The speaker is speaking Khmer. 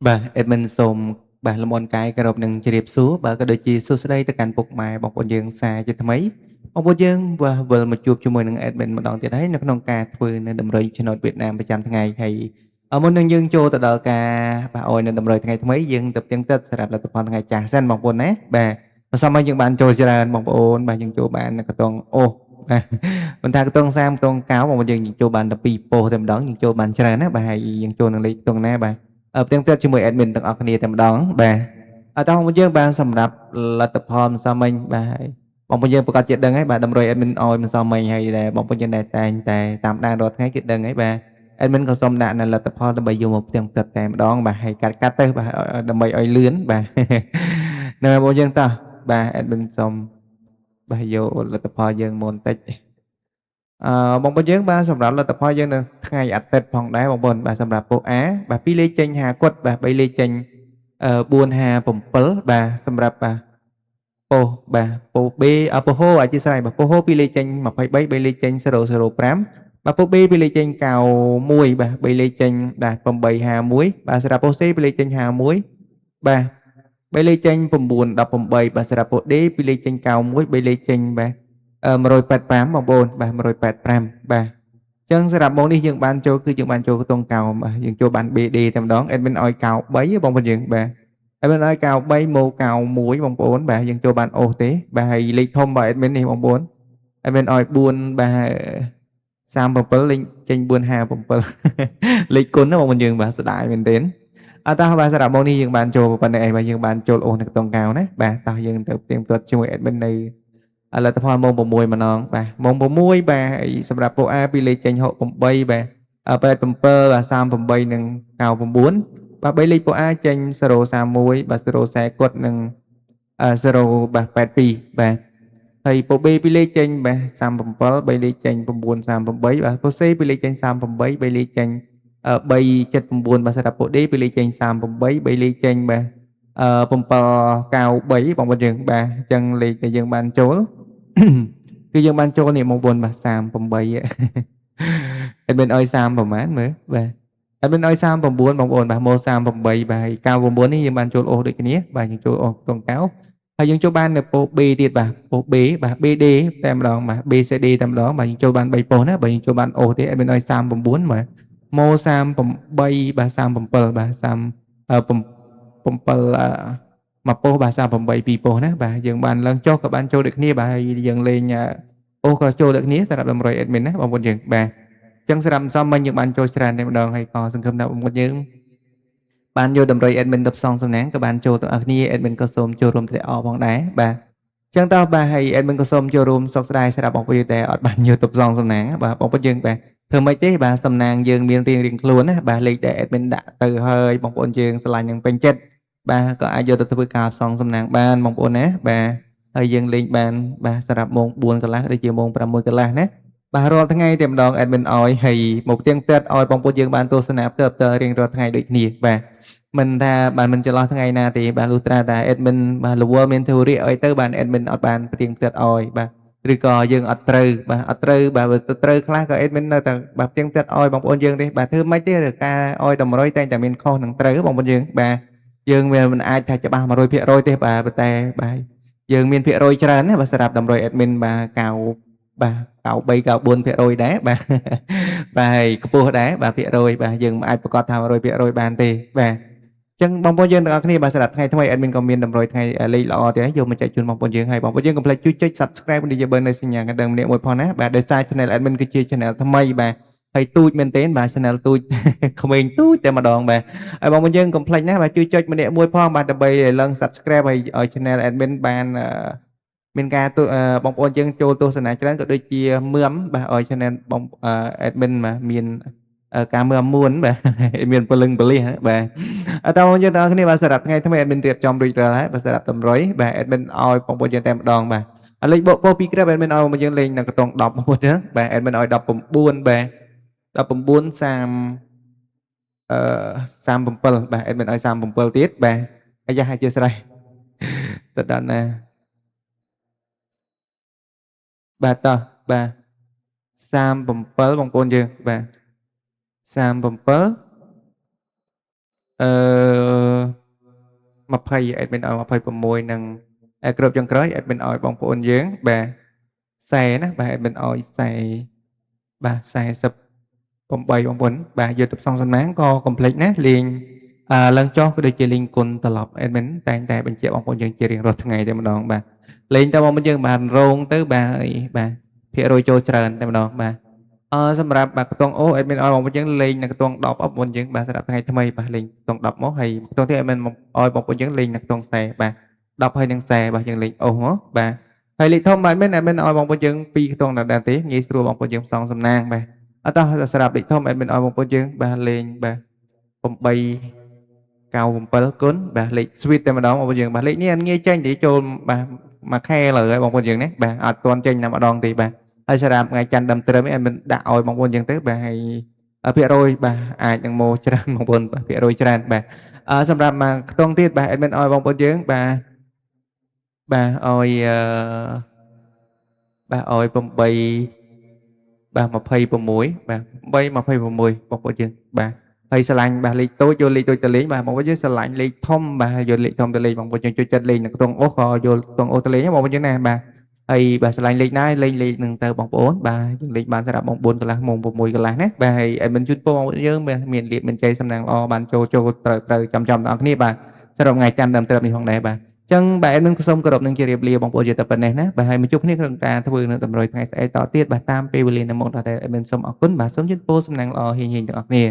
បាទ admin សូមបាទលំអរកាយគោរពនឹងជម្រាបសួរបាទក៏ដូចជាសួស្តីទៅកាន់ពុកម៉ែបងប្អូនយើងសាជាថ្មីបងប្អូនយើងបាទវិលមកជួបជាមួយនឹង admin ម្ដងទៀតហើយនៅក្នុងការធ្វើនៅតម្រុយឆ្នោតវៀតណាមប្រចាំថ្ងៃហើយមុននឹងយើងចូលទៅដល់ការបាទអោយនៅតម្រុយថ្ងៃថ្មីយើងទៅផ្ទៀងផ្ទាត់សម្រាប់លទ្ធផលថ្ងៃចាស់សិនបងប្អូនណាបាទបើសិនមកយើងបានចូលច្រើនបងប្អូនបាទយើងចូលបានកតុងអូបាទមិនថាកតុង30កតុង9បងប្អូនយើងចូលបាន12ពោសតែម្ដងយើងចូលបានច្រើនណាបាទហើយយើងចូលនឹងលេខកតុងណាបាទ ផ្ទៀងផ្ទាត់ជាមួយ admin ទាំងអស់គ្នាតែម្ដងបាទតោះបងប្អូនយើងបានសម្រាប់លទ្ធផលម្សិលមិញបាទហើយបងប្អូនយើងប្រកាសជាដឹងហើយបាទតម្រុយ admin ឲ្យម្សិលមិញហើយដែលបងប្អូនយើងដែលតែងតែតាមដានរាល់ថ្ងៃគឺដឹងហើយបាទ admin ក៏សូមដាក់នៅលទ្ធផលដើម្បីយកមកផ្ទៀងផ្ទាត់តែម្ដងបាទហើយកាត់ទៅបាទដើម្បីឲ្យលឿនបាទនៅបងប្អូនយើងតោះបាទ admin សូមបាទយកលទ្ធផលយើងមុនបន្តិចបងប្អូនយើងបាទសម្រាប់លទ្ធផលយើងនៅថ្ងៃអាទិត្យផងដែរបងប្អូនបាទសម្រាប់ពូ A បាទ2លេខចេញ50គាត់បាទ3លេខចេញ457បាទសម្រាប់បាទពោះបាទពោះ B ពោះហូអធិស្ឋានបាទពោះហូ2លេខចេញ23 3លេខចេញ005បាទពោះ B 2លេខចេញ91បាទ3លេខចេញបាទ851បាទសម្រាប់ពោះ C 2លេខចេញ51បាទ3លេខចេញ918បាទសម្រាប់ពោះ D 2លេខចេញ91 3លេខចេញបាទ185បងប្អូនបាទ185បាទអញ្ចឹងសម្រាប់ម៉ោងនេះយើងបានចូលគឺយើងបានចូលខ្ទង់កោបាទយើងចូលបាន BD តែម្ដង admin ឲ្យកោ3បងប្អូនយើងបាទ admin ឲ្យកោ3ម៉ូកោ1បងប្អូនបាទយើងចូលបានអូសទេបាទហើយលេខធំរបស់ admin នេះបងប្អូន admin ឲ្យ4បាទ37លេខចេញ457លេខគុណណាបងប្អូនយើងបាទស្ដាយមែនទែនតោះបាទសម្រាប់ម៉ោងនេះយើងបានចូលប៉ុណ្ណេះឯងបាទយើងបានចូលអូសនៅខ្ទង់កោណាបាទតោះយើងទៅផ្ទៀងផ្ទាត់ជាមួយ admin នៅលទ្ធផលម៉ោង6ម្ដងបាទម៉ោង6បាទហើយសម្រាប់ពួក A ពីលេខចេញ68បាទ87បាទ38និង99បាទ3លេខពួក A ចេញ031បាទ040គាត់និង0បាទ82បាទហើយពួក B ពីលេខចេញបាទ37 3លេខចេញ938បាទពួក C ពីលេខចេញ38 3លេខចេញ379បាទសម្រាប់ពួក D ពីលេខចេញ38 3លេខចេញបាទ793បងប្អូនយើងបាទអញ្ចឹងលេខដែលយើងបានចូល គឺយើងបានចូលនេះបងប្អូនបាទ38 admin ឲ្យ30ប្រហែលមើលបាទ admin ឲ្យ39បងប្អូនបាទមក38បាទហើយ99នេះយើងបានចូលអូសដូចគ្នាបាទយើងចូលអូសខ្ទង់9ហើយយើងចូលបាននៅពោះ B ទៀតបាទពោះ B បាទ BD តែម្ដងបាទ BCD តែម្ដងបាទយើងចូលបាន3ពោះណាបើយើងចូលបានអូសទេ admin ឲ្យ39បាទមក38បាទ37បាទ37មកពោះបាទ38ពីរពោះណាបាទយើងបានឡើងចុះក៏បានចូលដូចគ្នាបាទហើយយើងលេងអូសក៏ចូលដូចគ្នាសម្រាប់តម្រុយ admin ណាបងប្អូនយើងបាទអញ្ចឹងសម្រាប់សំមិញយើងបានចូលច្រើនតែម្ដងហើយក៏សង្ឃឹមថាបងប្អូនយើងបានយកតម្រុយ admin ទៅផ្សងសំណាងក៏បានចូលទាំងអស់គ្នា admin ក៏សូមចូលរួមត្រេកអរផងដែរបាទអញ្ចឹងតោះបាទហើយ admin ក៏សូមចូលរួមសោកស្ដាយសម្រាប់បងប្អូនដែលអត់បានយកទៅផ្សងសំណាងបាទបងប្អូនយើងបាទធ្វើម៉េចទេបាទសំណាងយើងមានរៀងខ្លួនណាបាទលេខដែល admin ដាក់ទៅហើយបងប្អូនយើងឆ្លាញ់នឹងពេញចិត្តបាទក៏អាចយកទៅធ្វើការផ្សងសំណាងបានបងប្អូនណាបាទហើយយើងលេងបានបាទសម្រាប់ម៉ោង4កន្លះដូចជាម៉ោង6កន្លះណាបាទរាល់ថ្ងៃតែម្ដង admin ឲ្យហើយមកផ្ទៀងផ្ទាត់ឲ្យបងប្អូនយើងបានទស្សនាផ្ទាល់រៀងរាល់ថ្ងៃដូចគ្នាបាទមិនថាបានមិនចន្លោះថ្ងៃណាទេបាទលុះត្រាតែ admin បាទរវល់មានធុរៈអីទៅបាន admin អត់បានផ្ទៀងផ្ទាត់ឲ្យបាទឬក៏យើងអត់ត្រូវបាទអត់ត្រូវបាទទៅត្រូវខ្លះក៏ admin នៅតែបាទផ្ទៀងផ្ទាត់ឲ្យបងប្អូនយើងទេបាទធ្វើម៉េចទេការឲ្យតម្រុយតែងតែមានខុសនឹងត្រូវបងប្អូនយើងបាទយើងវាមិនអាចថាច្បាស់100%ទេបាទប៉ុន្តែបាទយើងមានភាគរយច្រើនណាបាទសម្រាប់តម្រុយ admin បាទបាទ93 94%ដែរបាទបាទហើយខ្ពស់ដែរបាទភាគរយបាទយើងមិនអាចប្រកាសថា100%បានទេបាទអញ្ចឹងបងប្អូនយើងទាំងអស់គ្នាបាទសម្រាប់ថ្ងៃថ្មី admin ក៏មានតម្រុយថ្ងៃលេខល្អទៀតយកមកចែកជូនបងប្អូនយើងហើយបងប្អូនយើងកុំភ្លេចជួយចុច subscribe និងយើងបើនៅសញ្ញាកណ្ដឹងម្នាក់មួយផងណាបាទដោយសារ channel admin គឺជា channel ថ្មីបាទហើយទូចមែនទែនបាទ channel ទូចក្មេងទូចតែម្ដងបាទហើយបងប្អូនយើងកុំភ្លេចណាបាទជួយចុចម្នាក់មួយផងបាទដើម្បីឡើង subscribe ហើយឲ្យ channel admin បានមានការបងប្អូនយើងចូលទស្សនាច្រើនក៏ដូចជាមឿមបាទឲ្យ channel បង admin បាទមានការមឿមមួនបាទមានពលឹងពលិះបាទតើបងប្អូនយើងទាំងអស់គ្នាបាទសម្រាប់ថ្ងៃថ្មី admin រៀបចំរួចរាល់ហើយបាទសម្រាប់តម្រុយបាទ admin ឲ្យបងប្អូនយើងតែម្ដងបាទលេខបកពោពីក្រឹប admin ឲ្យបងប្អូនយើងលេងនៅកន្ទង់10បងប្អូនណាបាទ admin ឲ្យ19បាទ19 37បាទ admin ឲ្យ37ទៀតបាទអាយ៉ាអធិស្ឋានទៅដល់ណាបាទតោះបាទ37បងប្អូនយើងបាទ37អឺ 20 admin ឲ្យ26និងគ្រប់ចុងក្រោយ admin ឲ្យបងប្អូនយើងបាទ40ណាបាទ admin ឲ្យ40បាទ48បងប្អូនបាទយកទៅផ្សងសំណាងក៏កុំភ្លេចណាលេងឡើងចុះក៏ដូចជាលេងគុណត្រឡប់ admin តែងតែបញ្ជាក់បងប្អូនយើងជារៀងរាល់ថ្ងៃតែម្ដងបាទលេងតែបងប្អូនយើងបានរងទៅបាទបាទភាគរយចូលច្រើនតែម្ដងបាទសម្រាប់បាទខ្ទង់អូ admin ឲ្យបងប្អូនយើងលេងនៅខ្ទង់10បងប្អូនយើងបាទសម្រាប់ថ្ងៃថ្មីបាទលេងខ្ទង់10មកហើយខ្ទង់ទៀត admin ឲ្យបងប្អូនយើងលេងនៅខ្ទង់40បាទ10ហើយនឹង40បាទយើងលេងអូសមកបាទហើយលេខធំ admin ឲ្យបងប្អូនយើង2ខ្ទង់ដដែលទេងាយស្រួលបងប្អូនយើងផ្សងសំណាងបាទអត់តោះសម្រាប់លេខធំ admin ឲ្យបងប្អូនយើងបាទលេងបាទ897គុណបាទលេខ sweet តែម្ដងបងប្អូនយើងបាទលេខនេះអត់ងាយចេញទេចូលបាទមួយខែលើហើយបងប្អូនយើងណាបាទអត់ទាន់ចេញតែម្ដងទេបាទហើយសម្រាប់ថ្ងៃច័ន្ទដើមត្រឹមនេះ admin ដាក់ឲ្យបងប្អូនយើងទៅបាទហើយភាគរយបាទអាចនឹងមកច្រើនបងប្អូនបាទភាគរយច្រើនបាទសម្រាប់មួយខ្ទង់ទៀតបាទ admin ឲ្យបងប្អូនយើងបាទបាទឲ្យបាទឲ្យ8បាទ26បាទ826បងប្អូនយើងបាទហើយស្រឡាញ់បាទលេខតូចយកលេខតូចទៅលេងបាទបងប្អូនយើងស្រឡាញ់លេខធំបាទយកលេខធំទៅលេងបងប្អូនយើងជួយចិត្តលេងនៅខ្ទង់អូសក៏យកខ្ទង់អូសទៅលេងបងប្អូនយើងណាបាទហើយបាទស្រឡាញ់លេខណាលេងលេខនឹងទៅបងប្អូនបាទយើងលេងបានសម្រាប់បង4កន្លះម៉ោង6កន្លះណាបាទហើយadmin ជូនពរបងប្អូនយើងមានលៀបមានជ័យសំណាងល្អបានចូលត្រូវចាំបងប្អូនគ្នាបាទសម្រាប់ថ្ងៃច័ន្ទដើមត្រឹមនេះផងដែរបាទចឹងបាទ admin សូមគោរពនឹងជម្រាបលាបងប្អូនយើងតែប៉ុណ្ណេះណាបាទហើយមកជួបគ្នាក្នុងការធ្វើនៅតម្រុយថ្ងៃស្អែកតទៀតបាទតាមពេលវេលានៅមុខដល់តែ admin សូមអរគុណបាទសូមជូនពរសំណាងល្អហៀងៗទាំងអស់គ្នា